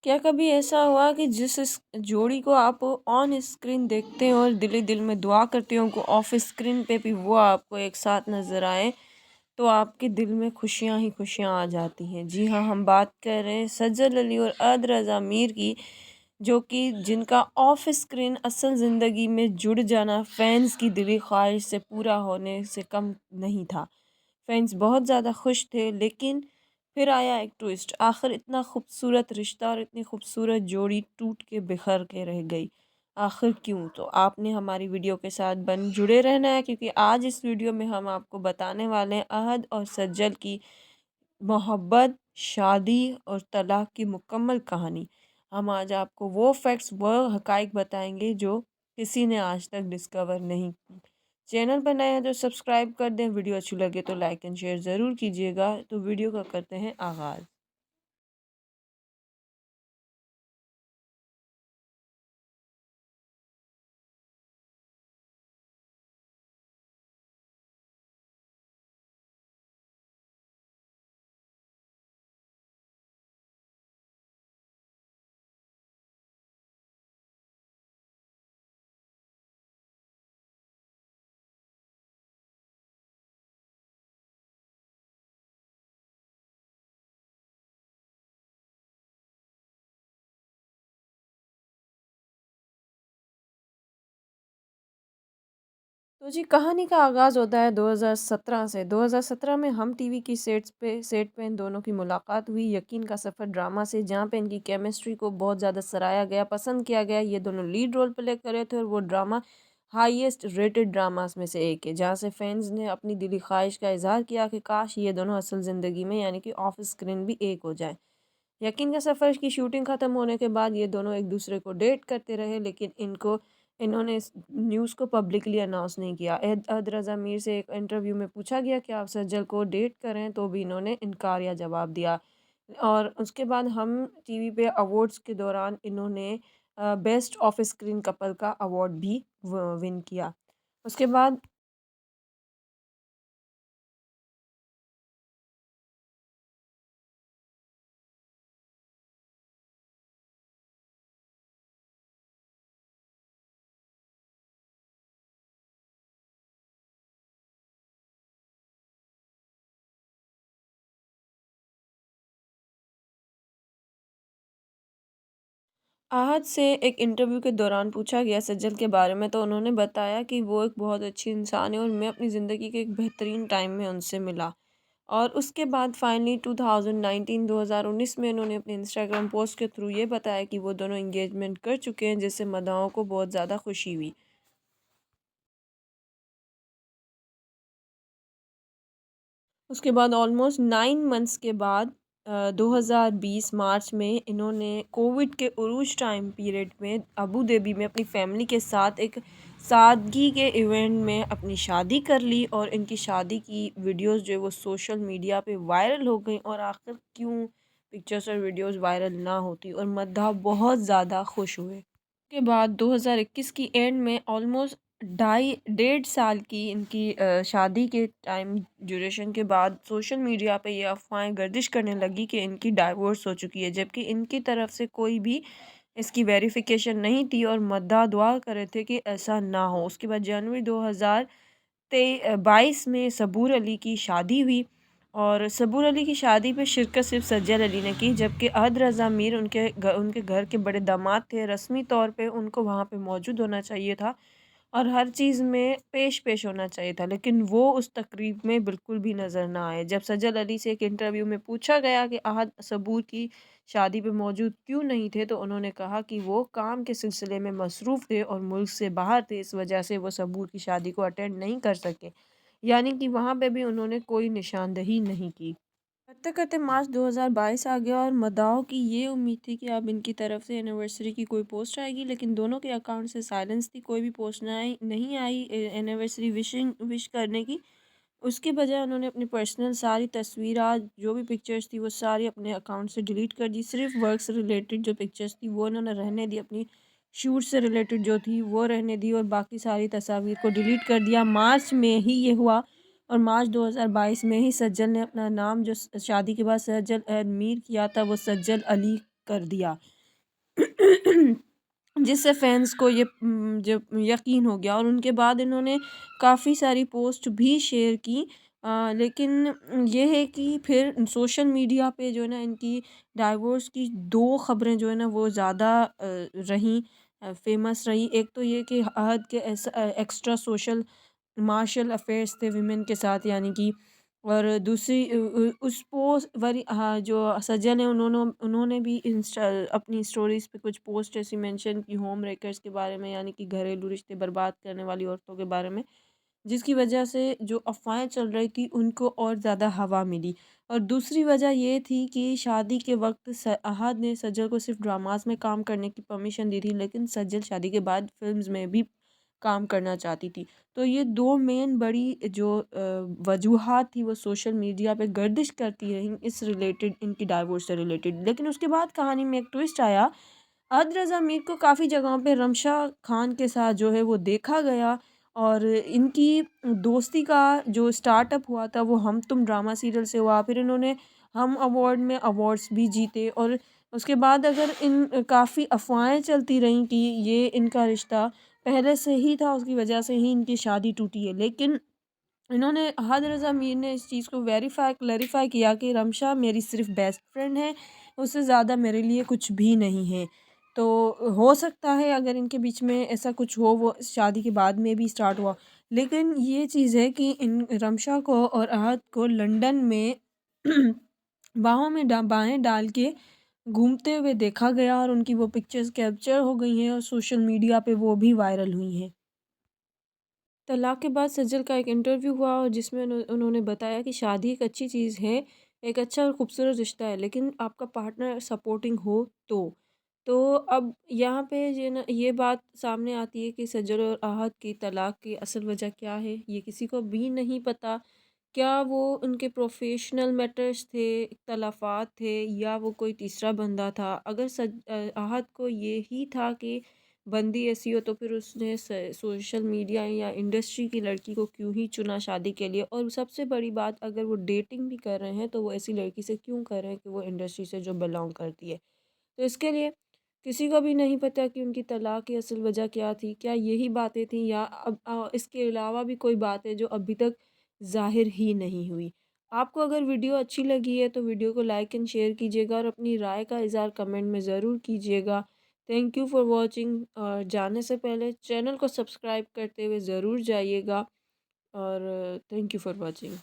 क्या कभी ऐसा हुआ कि जिस जोड़ी को आप ऑन स्क्रीन देखते हैं और दिल ही दिल में दुआ करते हो उनको ऑफ स्क्रीन पे भी वो आपको एक साथ नज़र आए, तो आपके दिल में खुशियां ही खुशियां आ जाती हैं। जी हाँ, हम बात कर रहे हैं सज्जल अली और अद रज़ा मीर की, जो कि जिनका ऑफ स्क्रीन असल ज़िंदगी में जुड़ जाना फैंस की दिली ख्वाहिश से पूरा होने से कम नहीं था। फैंस बहुत ज़्यादा खुश थे, लेकिन फिर आया एक ट्विस्ट। आखिर इतना खूबसूरत रिश्ता और इतनी खूबसूरत जोड़ी टूट के बिखर के रह गई। आखिर क्यों? तो आपने हमारी वीडियो के साथ बन जुड़े रहना है, क्योंकि आज इस वीडियो में हम आपको बताने वाले हैं अहद और सज्जल की मोहब्बत, शादी और तलाक की मुकम्मल कहानी। हम आज आपको वो फैक्ट्स, वो हक़ाइक़ बताएँगे जो किसी ने आज तक डिस्कवर नहीं की। चैनल पर नए हैं तो सब्सक्राइब कर दें, वीडियो अच्छी लगे तो लाइक एंड शेयर ज़रूर कीजिएगा। तो वीडियो का करते हैं आगाज़। तो जी, कहानी का आगाज़ होता है 2017 से। 2017 में हम टीवी की सेट पे इन दोनों की मुलाकात हुई। यकीन का सफ़र ड्रामा से, जहाँ पे इनकी केमिस्ट्री को बहुत ज़्यादा सराहा गया, पसंद किया गया। ये दोनों लीड रोल प्ले कर रहे थे और वो ड्रामा हाईएस्ट रेटेड ड्रामास में से एक है, जहाँ से फैंस ने अपनी दिली ख्वाहिश का इज़हार किया कि काश ये दोनों असल ज़िंदगी में यानी कि ऑफ स्क्रीन भी एक हो जाएँ। यकीन का सफ़र की शूटिंग ख़त्म होने के बाद ये दोनों एक दूसरे को डेट करते रहे, लेकिन इन्होंने इस न्यूज़ को पब्लिकली अनाउंस नहीं किया। अहद रज़ा मीर से एक इंटरव्यू में पूछा गया कि आप सज्जल को डेट करें, तो भी इन्होंने इनकार या जवाब दिया। और उसके बाद हम टीवी पे अवार्ड्स के दौरान इन्होंने बेस्ट ऑफ स्क्रीन कपल का अवार्ड भी विन किया। उसके बाद आहत से एक इंटरव्यू के दौरान पूछा गया सज्जल के बारे में, तो उन्होंने बताया कि वो एक बहुत अच्छी इंसान है और मैं अपनी ज़िंदगी के एक बेहतरीन टाइम में उनसे मिला। और उसके बाद फाइनली 2019 में उन्होंने अपने इंस्टाग्राम पोस्ट के थ्रू ये बताया कि वो दोनों एंगेजमेंट कर चुके हैं, जिससे मदाओं को बहुत ज़्यादा खुशी हुई। उसके बाद ऑलमोस्ट 9 मंथ्स के बाद 2020 मार्च में इन्होंने कोविड के उरूज टाइम पीरियड में अबू धाबी में अपनी फैमिली के साथ एक सादगी के इवेंट में अपनी शादी कर ली, और इनकी शादी की वीडियोस जो है वो सोशल मीडिया पे वायरल हो गई। और आखिर क्यों पिक्चर्स और वीडियोस वायरल ना होती, और मद्दाह बहुत ज़्यादा खुश हुए। के बाद 2021 की एंड में ऑलमोस्ट ढाई डेढ़ साल की इनकी शादी के टाइम ड्यूरेशन के बाद सोशल मीडिया पे ये अफ़वाहें गर्दिश करने लगी कि इनकी डाइवोर्स हो चुकी है, जबकि इनकी तरफ से कोई भी इसकी वेरिफिकेशन नहीं थी, और मद्दा दुआ कर रहे थे कि ऐसा ना हो। उसके बाद जनवरी 2022 में सबूर अली की शादी हुई, और सबूर अली की शादी पे शिरकत सिर्फ सज्जल अली ने की, जबकि अहद रज़ा मीर उनके घर के बड़े दामाद थे। रस्मी तौर पे उनको वहाँ पे मौजूद होना चाहिए था और हर चीज़ में पेश होना चाहिए था, लेकिन वो उस तकरीब में बिल्कुल भी नज़र ना आए। जब सज्जल अली से एक इंटरव्यू में पूछा गया कि अहद सबूर की शादी पे मौजूद क्यों नहीं थे, तो उन्होंने कहा कि वो काम के सिलसिले में मसरूफ़ थे और मुल्क से बाहर थे, इस वजह से वो सबूर की शादी को अटेंड नहीं कर सके। यानी कि वहाँ पे भी उन्होंने कोई निशानदही नहीं की। करते-करते मार्च 2022 आ गया, और मदाओं की ये उम्मीद थी कि अब इनकी तरफ से एनिवर्सरी की कोई पोस्ट आएगी, लेकिन दोनों के अकाउंट से साइलेंस थी, कोई भी पोस्ट नहीं आई एनिवर्सरी विश करने की। उसके बजाय उन्होंने अपनी पर्सनल सारी तस्वीरात, जो भी पिक्चर्स थी, वो सारी अपने अकाउंट से डिलीट कर दी। सिर्फ वर्क से रिलेटेड जो पिक्चर्स थी वो उन्होंने रहने दी, अपनी शूट से रिलेटेड जो थी वो रहने दी, और बाकी सारी तस्वीर को डिलीट कर दिया। मार्च में ही ये हुआ, और मार्च 2022 में ही सज्जल ने अपना नाम जो शादी के बाद सज्जल मीर किया था, वो सज्जल अली कर दिया। जिससे फैंस को ये जो यकीन हो गया और उनके बाद इन्होंने काफ़ी सारी पोस्ट भी शेयर की। लेकिन ये है कि फिर सोशल मीडिया पे जो है ना इनकी डाइवोर्स की 2 ख़बरें जो है ना वो ज़्यादा रहीं, फ़ेमस रही। एक तो ये कि अहद के एक्स्ट्रा सोशल मार्शल अफेयर्स थे विमेन के साथ, यानी कि, और दूसरी उस पोस्ट वाली, हाँ, जो सज्जन है उन्होंने उन्होंने भी इंस्टा अपनी स्टोरीज पे कुछ पोस्ट ऐसी मेंशन की होम रेकर्स के बारे में, यानी कि घरेलू रिश्ते बर्बाद करने वाली औरतों के बारे में, जिसकी वजह से जो अफ़वाहें चल रही थी उनको और ज़्यादा हवा मिली। और दूसरी वजह ये थी कि शादी के वक्त अहद ने सज्जल को सिर्फ ड्रामास में काम करने की परमिशन दी थी, लेकिन सज्जल शादी के बाद फिल्म्स में भी काम करना चाहती थी। तो ये 2 मेन बड़ी जो वजूहात थी वो सोशल मीडिया पे गर्दिश करती रहीं इस रिलेटेड, इनकी डाइवोर्स से रिलेटेड। लेकिन उसके बाद कहानी में एक ट्विस्ट आया। अद रज़ा मीर को काफ़ी जगहों पे रमशा खान के साथ जो है वो देखा गया, और इनकी दोस्ती का जो स्टार्टअप हुआ था वो हम तुम ड्रामा सीरियल से हुआ। फिर इन्होंने हम अवार्ड में अवार्ड्स भी जीते, और उसके बाद अगर इन काफ़ी अफ़वाहें चलती रहीं कि ये इनका रिश्ता पहले से ही था, उसकी वजह से ही इनकी शादी टूटी है। लेकिन इन्होंने, अहद रज़ा मीर ने इस चीज़ को क्लैरिफ़ाई किया कि रमशा मेरी सिर्फ़ बेस्ट फ्रेंड है, उससे ज़्यादा मेरे लिए कुछ भी नहीं है। तो हो सकता है अगर इनके बीच में ऐसा कुछ हो, वो शादी के बाद में भी स्टार्ट हुआ। लेकिन ये चीज़ है कि इन रमशा को और अहद को लंदन में बाहों में बाहें डाल के घूमते हुए देखा गया, और उनकी वो पिक्चर्स कैप्चर हो गई हैं और सोशल मीडिया पे वो भी वायरल हुई हैं। तलाक के बाद सज्जल का एक इंटरव्यू हुआ और जिसमें उन्होंने बताया कि शादी एक अच्छी चीज़ है, एक अच्छा और खूबसूरत रिश्ता है, लेकिन आपका पार्टनर सपोर्टिंग हो तो। तो अब यहाँ पे ये बात सामने आती है कि सज्जल और आहत की तलाक की असल वजह क्या है, ये किसी को भी नहीं पता। क्या वो उनके प्रोफ़ेशनल मैटर्स थे, इख्तलाफ़ात थे, या वो कोई तीसरा बंदा था? अगर आहत को ये ही था कि बंदी ऐसी हो, तो फिर उसने सोशल मीडिया या इंडस्ट्री की लड़की को क्यों ही चुना शादी के लिए? और सबसे बड़ी बात, अगर वो डेटिंग भी कर रहे हैं तो वो ऐसी लड़की से क्यों कर रहे हैं कि वो इंडस्ट्री से जो बिलोंग करती है। तो इसके लिए किसी को भी नहीं पता कि उनकी तलाक की असल वजह क्या थी। क्या यही बातें थी, या अब इसके अलावा भी कोई बात है जो अभी तक ज़ाहिर ही नहीं हुई। आपको अगर वीडियो अच्छी लगी है तो वीडियो को लाइक एंड शेयर कीजिएगा और अपनी राय का इज़हार कमेंट में ज़रूर कीजिएगा। Thank you for watching. और जाने से पहले चैनल को सब्सक्राइब करते हुए ज़रूर जाइएगा, और थैंक यू फॉर वॉचिंग।